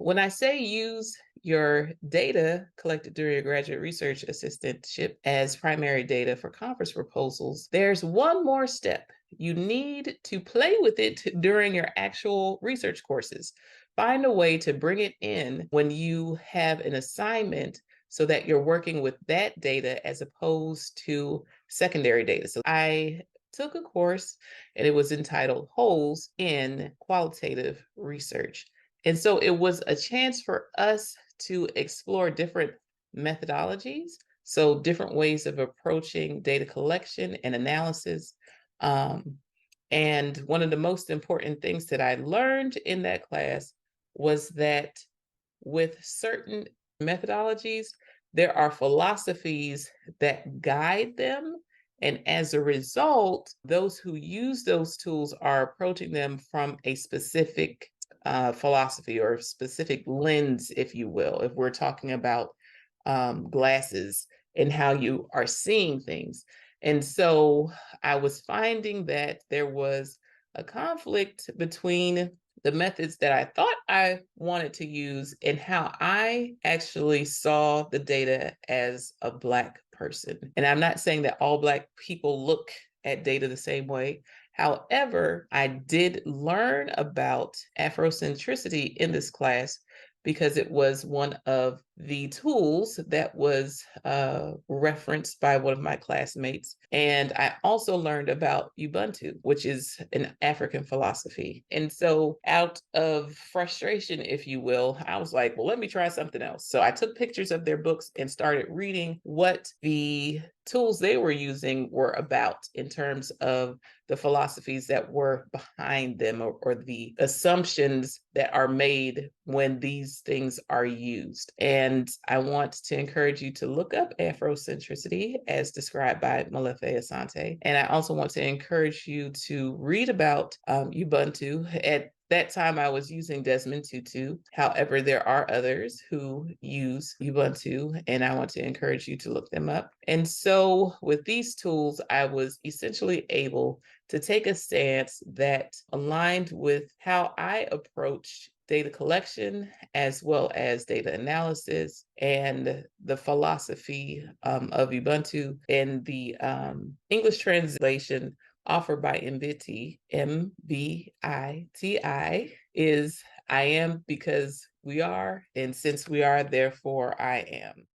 when I say use your data collected during your graduate research assistantship as primary data for conference proposals, there's one more step. You need to play with it during your actual research courses. Find a way to bring it in when you have an assignment so that you're working with that data as opposed to secondary data. So I took a course and it was entitled Holes in Qualitative Research. And so it was a chance for us to explore different methodologies, so different ways of approaching data collection and analysis. And one of the most important things that I learned in that class was that with certain methodologies, there are philosophies that guide them. And as a result, those who use those tools are approaching them from a specific philosophy or specific lens, if you will, if we're talking about glasses and how you are seeing things. And so I was finding that there was a conflict between the methods that I thought I wanted to use and how I actually saw the data as a Black person. And I'm not saying that all Black people look at data the same way. However, I did learn about Afrocentricity in this class because it was one of the tools that was referenced by one of my classmates. And I also learned about Ubuntu, which is an African philosophy. And so out of frustration, if you will, I was like, well, let me try something else. So I took pictures of their books and started reading what the tools they were using were about in terms of the philosophies that were behind them, or the assumptions that are made when these things are used. And I want to encourage you to look up Afrocentricity as described by Molefe Asante. And I also want to encourage you to read about Ubuntu. At that time, I was using Desmond Tutu. However, there are others who use Ubuntu, and I want to encourage you to look them up. And so with these tools, I was essentially able to take a stance that aligned with how I approach data collection as well as data analysis and the philosophy of Ubuntu. And the English translation offered by MBITI, MBITI, is I am because we are, and since we are, therefore I am.